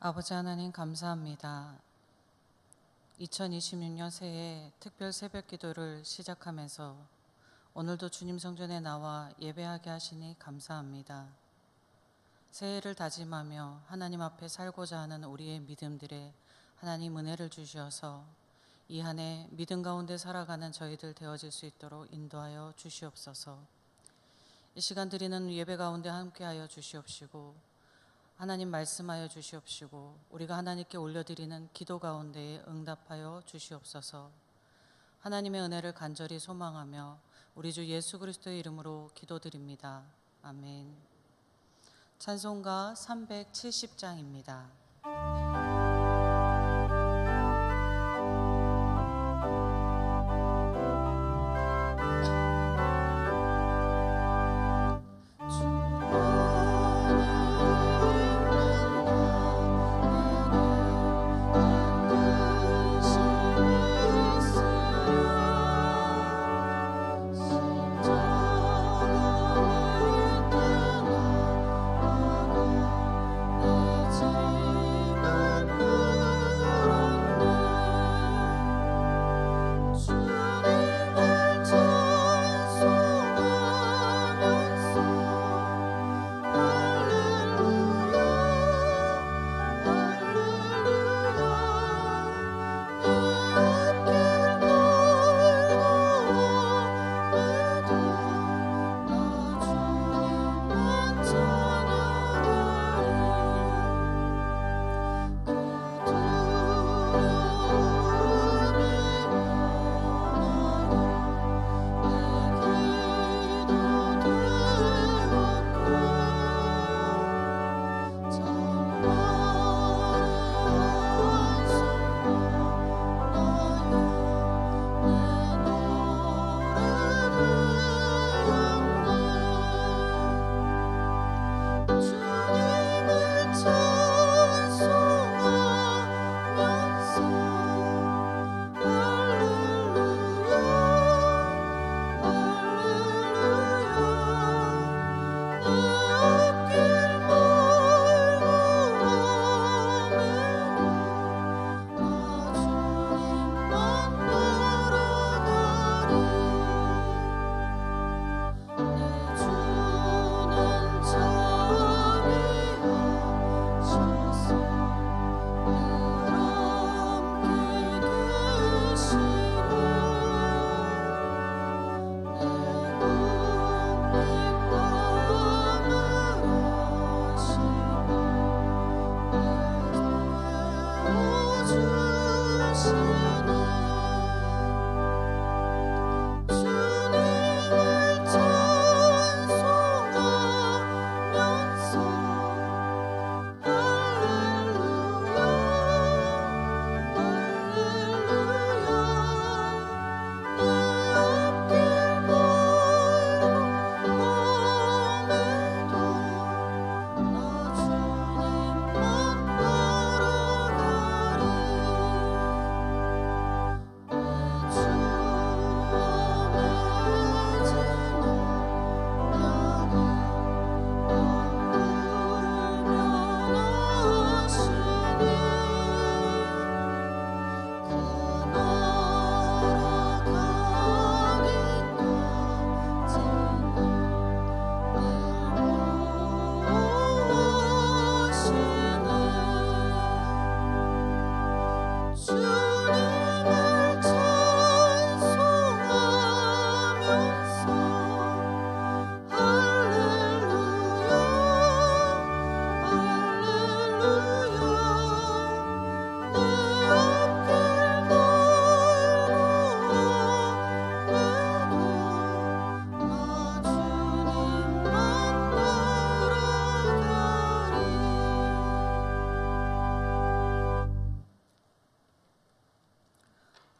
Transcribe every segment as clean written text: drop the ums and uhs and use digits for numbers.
아버지 하나님 감사합니다. 2026년 새해 특별 새벽 기도를 시작하면서 오늘도 주님 성전에 나와 예배하게 하시니 감사합니다. 새해를 다짐하며 하나님 앞에 살고자 하는 우리의 믿음들에 하나님 은혜를 주셔서 이 한 해 믿음 가운데 살아가는 저희들 되어질 수 있도록 인도하여 주시옵소서. 이 시간 드리는 예배 가운데 함께하여 주시옵시고 하나님 말씀하여 주시옵시고 우리가 하나님께 올려드리는 기도 가운데에 응답하여 주시옵소서. 하나님의 은혜를 간절히 소망하며 우리 주 예수 그리스도의 이름으로 기도드립니다. 아멘. 찬송가 370장입니다.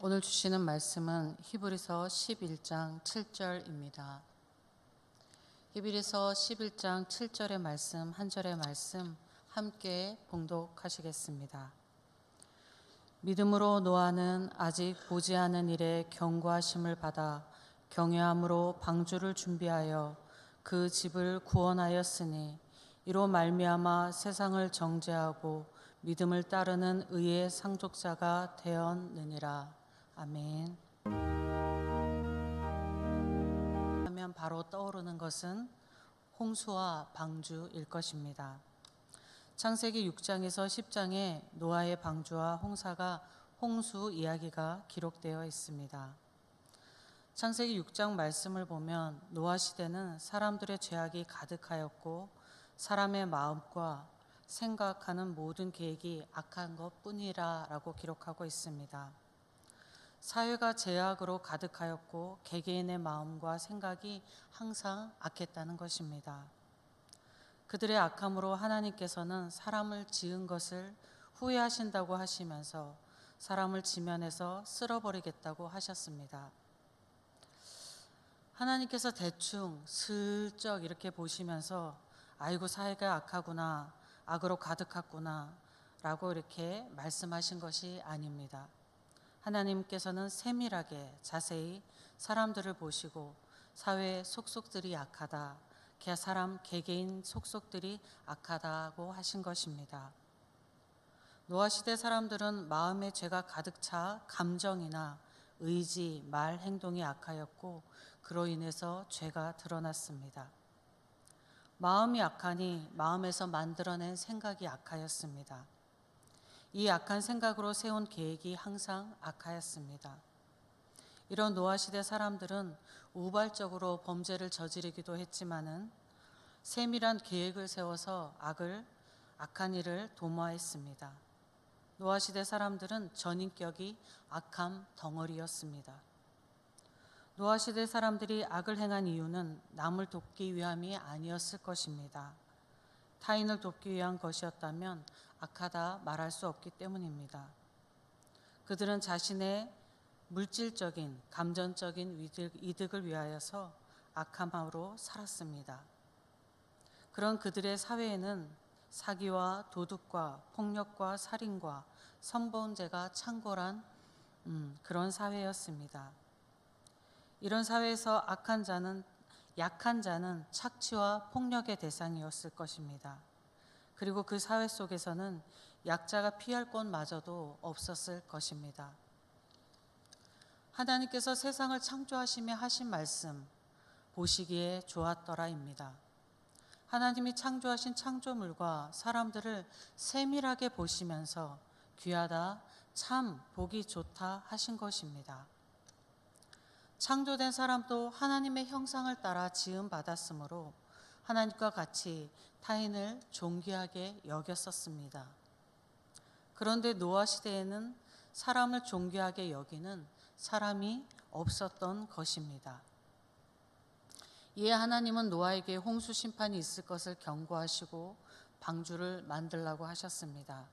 오늘 주시는 말씀은 히브리서 11장 7절입니다. 히브리서 11장 7절의 말씀, 한 절의 말씀 함께 봉독하시겠습니다. 믿음으로 노아는 아직 보지 않은 일에 경고하심을 받아 경외함으로 방주를 준비하여 그 집을 구원하였으니 이로 말미암아 세상을 정죄하고 믿음을 따르는 의의 상속자가 되었느니라. 아멘. 하면 바로 떠오르는 것은 홍수와 방주일 것입니다. 창세기 6장에서 10장에 노아의 방주와 홍수 이야기가 기록되어 있습니다. 창세기 6장 말씀을 보면 노아 시대는 사람들의 죄악이 가득하였고 사람의 마음과 생각하는 모든 계획이 악한 것뿐이라라고 기록하고 있습니다. 사회가 죄악으로 가득하였고 개개인의 마음과 생각이 항상 악했다는 것입니다. 그들의 악함으로 하나님께서는 사람을 지은 것을 후회하신다고 하시면서 사람을 지면에서 쓸어버리겠다고 하셨습니다. 하나님께서 대충 슬쩍 이렇게 보시면서 아이고 사회가 악하구나, 악으로 가득했구나 라고 이렇게 말씀하신 것이 아닙니다. 하나님께서는 세밀하게 자세히 사람들을 보시고 사회의 속속들이 악하다, 사람 개개인 속속들이 악하다고 하신 것입니다. 노아 시대 사람들은 마음에 죄가 가득 차 감정이나 의지, 말, 행동이 악하였고 그로 인해서 죄가 드러났습니다. 마음이 악하니 마음에서 만들어낸 생각이 악하였습니다. 이 악한 생각으로 세운 계획이 항상 악하였습니다. 이런 노아 시대 사람들은 우발적으로 범죄를 저지르기도 했지만은 세밀한 계획을 세워서 악한 일을 도모했습니다. 노아 시대 사람들은 전인격이 악함 덩어리였습니다. 노아 시대 사람들이 악을 행한 이유는 남을 돕기 위함이 아니었을 것입니다. 타인을 돕기 위한 것이었다면 악하다 말할 수 없기 때문입니다. 그들은 자신의 물질적인, 감정적인 이득을 위하여서 악함으로 살았습니다. 그런 그들의 사회에는 사기와 도둑과 폭력과 살인과 선범죄가 창궐한 그런 사회였습니다. 이런 사회에서 약한 자는 착취와 폭력의 대상이었을 것입니다. 그리고 그 사회 속에서는 약자가 피할 곳마저도 없었을 것입니다. 하나님께서 세상을 창조하시며 하신 말씀, 보시기에 좋았더라입니다. 하나님이 창조하신 창조물과 사람들을 세밀하게 보시면서 귀하다, 참 보기 좋다 하신 것입니다. 창조된 사람도 하나님의 형상을 따라 지음 받았으므로 하나님과 같이 타인을 존귀하게 여겼었습니다. 그런데 노아 시대에는 사람을 존귀하게 여기는 사람이 없었던 것입니다. 이에 하나님은 노아에게 홍수 심판이 있을 것을 경고하시고 방주를 만들라고 하셨습니다.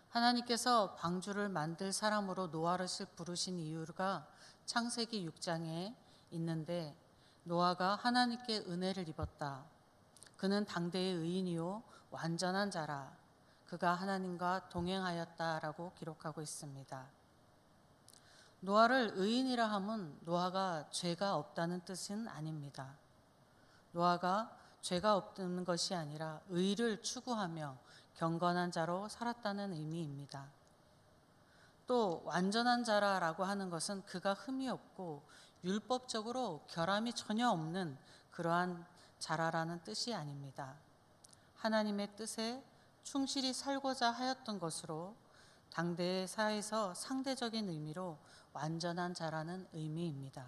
하나님께서 방주를 만들 사람으로 노아를 부르신 이유가 창세기 6장에 있는데 노아가 하나님께 은혜를 입었다. 그는 당대의 의인이요 완전한 자라. 그가 하나님과 동행하였다라고 기록하고 있습니다. 노아를 의인이라 함은 노아가 죄가 없다는 뜻은 아닙니다. 노아가 죄가 없는 것이 아니라 의를 추구하며 경건한 자로 살았다는 의미입니다. 또 완전한 자라라고 하는 것은 그가 흠이 없고 율법적으로 결함이 전혀 없는 그러한 자라라는 뜻이 아닙니다. 하나님의 뜻에 충실히 살고자 하였던 것으로 당대의 사회에서 상대적인 의미로 완전한 자라는 의미입니다.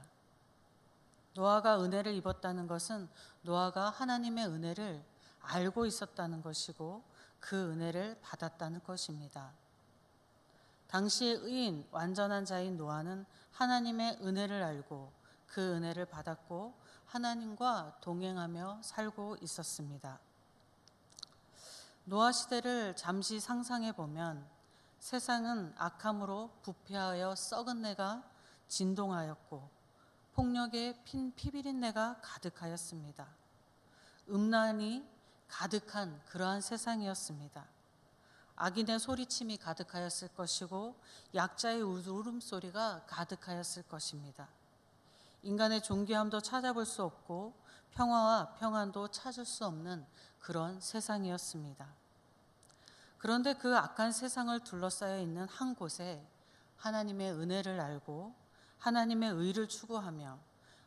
노아가 은혜를 입었다는 것은 노아가 하나님의 은혜를 알고 있었다는 것이고 그 은혜를 받았다는 것입니다. 당시의 의인, 완전한 자인 노아는 하나님의 은혜를 알고 그 은혜를 받았고 하나님과 동행하며 살고 있었습니다. 노아 시대를 잠시 상상해 보면 세상은 악함으로 부패하여 썩은 내가 진동하였고 폭력의 피비린내가 가득하였습니다. 음란이 가득한 그러한 세상이었습니다. 악인의 소리침이 가득하였을 것이고 약자의 울음소리가 가득하였을 것입니다. 인간의 존귀함도 찾아볼 수 없고 평화와 평안도 찾을 수 없는 그런 세상이었습니다. 그런데 그 악한 세상을 둘러싸여 있는 한 곳에 하나님의 은혜를 알고 하나님의 의를 추구하며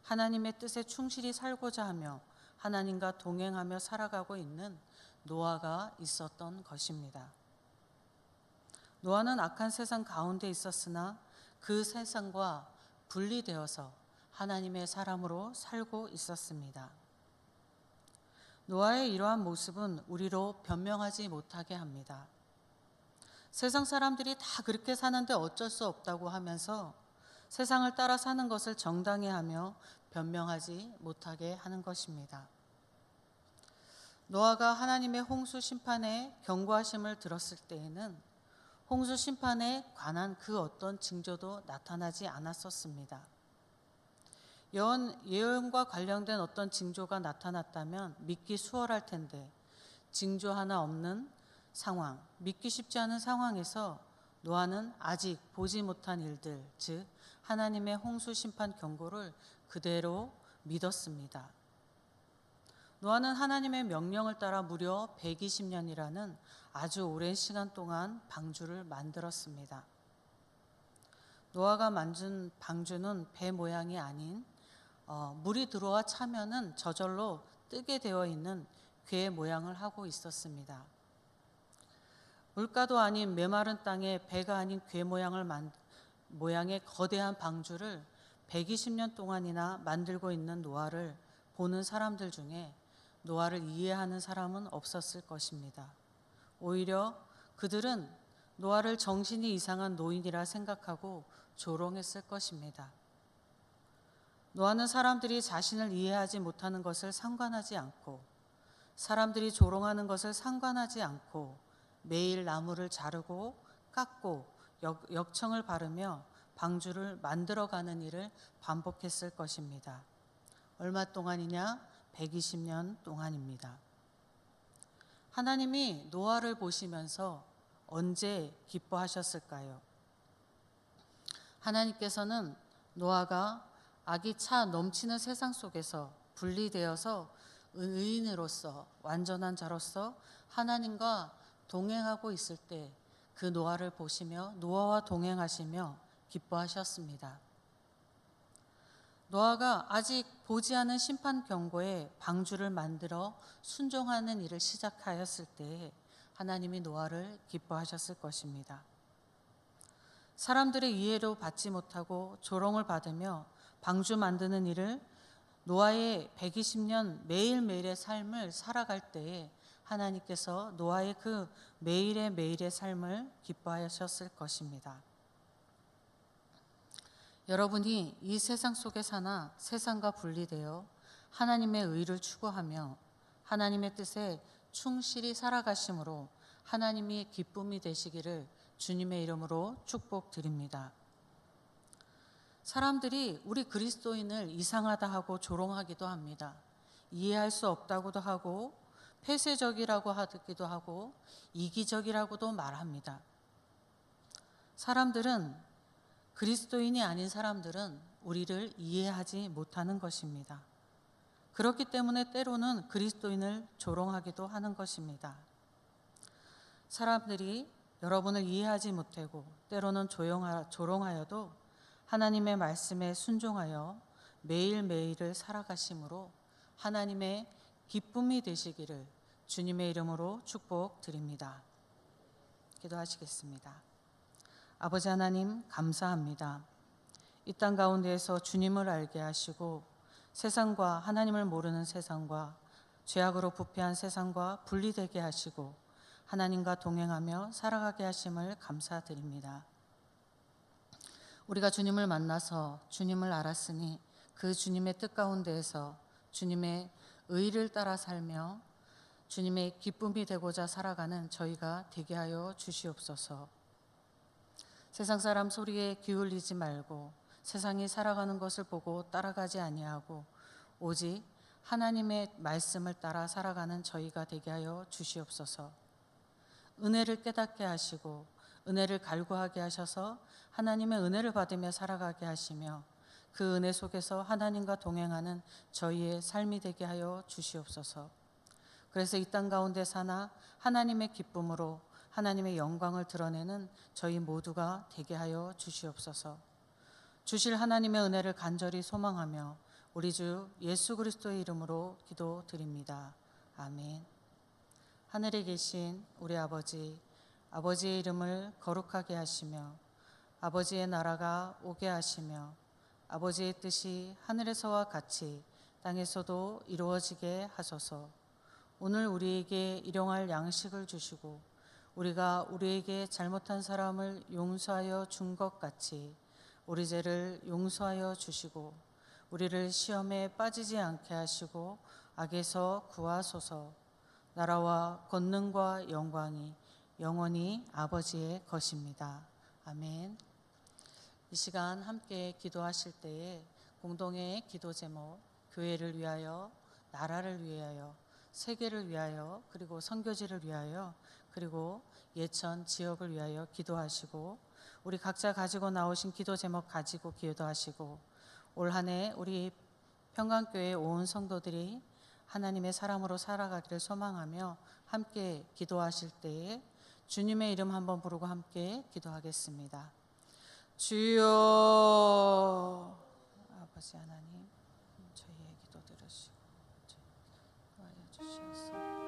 하나님의 뜻에 충실히 살고자 하며 하나님과 동행하며 살아가고 있는 노아가 있었던 것입니다. 노아는 악한 세상 가운데 있었으나 그 세상과 분리되어서 하나님의 사람으로 살고 있었습니다. 노아의 이러한 모습은 우리로 변명하지 못하게 합니다. 세상 사람들이 다 그렇게 사는데 어쩔 수 없다고 하면서 세상을 따라 사는 것을 정당히 하며 변명하지 못하게 하는 것입니다. 노아가 하나님의 홍수 심판의 경고하심을 들었을 때에는 홍수 심판에 관한 그 어떤 징조도 나타나지 않았었습니다. 예언과 관련된 어떤 징조가 나타났다면 믿기 수월할 텐데 징조 하나 없는 상황, 믿기 쉽지 않은 상황에서 노아는 아직 보지 못한 일들, 즉 하나님의 홍수 심판 경고를 그대로 믿었습니다. 노아는 하나님의 명령을 따라 무려 120년이라는 아주 오랜 시간 동안 방주를 만들었습니다. 노아가 만든 방주는 배 모양이 아닌 물이 들어와 차면은 저절로 뜨게 되어 있는 괴 모양을 하고 있었습니다. 물가도 아닌 메마른 땅에 배가 아닌 괴 모양의 거대한 방주를 120년 동안이나 만들고 있는 노아를 보는 사람들 중에 노아를 이해하는 사람은 없었을 것입니다. 오히려 그들은 노아를 정신이 이상한 노인이라 생각하고 조롱했을 것입니다. 노아는 사람들이 자신을 이해하지 못하는 것을 상관하지 않고 사람들이 조롱하는 것을 상관하지 않고 매일 나무를 자르고 깎고 역청을 바르며 방주를 만들어가는 일을 반복했을 것입니다. 얼마 동안이냐? 120년 동안입니다. 하나님이 노아를 보시면서 언제 기뻐하셨을까요? 하나님께서는 노아가 악이 차 넘치는 세상 속에서 분리되어서 의인으로서 완전한 자로서 하나님과 동행하고 있을 때 그 노아를 보시며 노아와 동행하시며 기뻐하셨습니다. 노아가 아직 보지 않은 심판 경고에 방주를 만들어 순종하는 일을 시작하였을 때 하나님이 노아를 기뻐하셨을 것입니다. 사람들의 이해도 받지 못하고 조롱을 받으며 방주 만드는 일을 노아의 120년 매일매일의 삶을 살아갈 때에 하나님께서 노아의 그 매일의 삶을 기뻐하셨을 것입니다. 여러분이 이 세상 속에 사나 세상과 분리되어 하나님의 의를 추구하며 하나님의 뜻에 충실히 살아가심으로 하나님이 기쁨이 되시기를 주님의 이름으로 축복드립니다. 사람들이 우리 그리스도인을 이상하다 하고 조롱하기도 합니다. 이해할 수 없다고도 하고 폐쇄적이라고 하기도 하고 이기적이라고도 말합니다. 그리스도인이 아닌 사람들은 우리를 이해하지 못하는 것입니다. 그렇기 때문에 때로는 그리스도인을 조롱하기도 하는 것입니다. 사람들이 여러분을 이해하지 못하고 때로는 조롱하여도 하나님의 말씀에 순종하여 매일매일을 살아가심으로 하나님의 기쁨이 되시기를 주님의 이름으로 축복드립니다. 기도하시겠습니다. 아버지 하나님 감사합니다. 이 땅 가운데에서 주님을 알게 하시고 세상과 하나님을 모르는 세상과 죄악으로 부패한 세상과 분리되게 하시고 하나님과 동행하며 살아가게 하심을 감사드립니다. 우리가 주님을 만나서 주님을 알았으니 그 주님의 뜻 가운데에서 주님의 의를 따라 살며 주님의 기쁨이 되고자 살아가는 저희가 되게 하여 주시옵소서. 세상 사람 소리에 기울이지 말고 세상이 살아가는 것을 보고 따라가지 아니하고 오직 하나님의 말씀을 따라 살아가는 저희가 되게 하여 주시옵소서. 은혜를 깨닫게 하시고 은혜를 갈구하게 하셔서 하나님의 은혜를 받으며 살아가게 하시며 그 은혜 속에서 하나님과 동행하는 저희의 삶이 되게 하여 주시옵소서. 그래서 이 땅 가운데 사나 하나님의 기쁨으로 하나님의 영광을 드러내는 저희 모두가 되게 하여 주시옵소서. 주실 하나님의 은혜를 간절히 소망하며 우리 주 예수 그리스도의 이름으로 기도드립니다. 아멘. 하늘에 계신 우리 아버지, 아버지의 이름을 거룩하게 하시며 아버지의 나라가 오게 하시며 아버지의 뜻이 하늘에서와 같이 땅에서도 이루어지게 하소서. 오늘 우리에게 일용할 양식을 주시고 우리가 우리에게 잘못한 사람을 용서하여 준 것 같이 우리 죄를 용서하여 주시고 우리를 시험에 빠지지 않게 하시고 악에서 구하소서. 나라와 권능과 영광이 영원히 아버지의 것입니다. 아멘. 이 시간 함께 기도하실 때에 공동의 기도 제목, 교회를 위하여, 나라를 위하여, 세계를 위하여, 그리고 선교지를 위하여, 그리고 예천 지역을 위하여 기도하시고 우리 각자 가지고 나오신 기도 제목 가지고 기도하시고 올 한 해 우리 평강교회 온 성도들이 하나님의 사람으로 살아가기를 소망하며 함께 기도하실 때에 주님의 이름 한번 부르고 함께 기도하겠습니다. 주여, 아버지 하나님, 저희의 기도 들으시고 도와주시옵소서.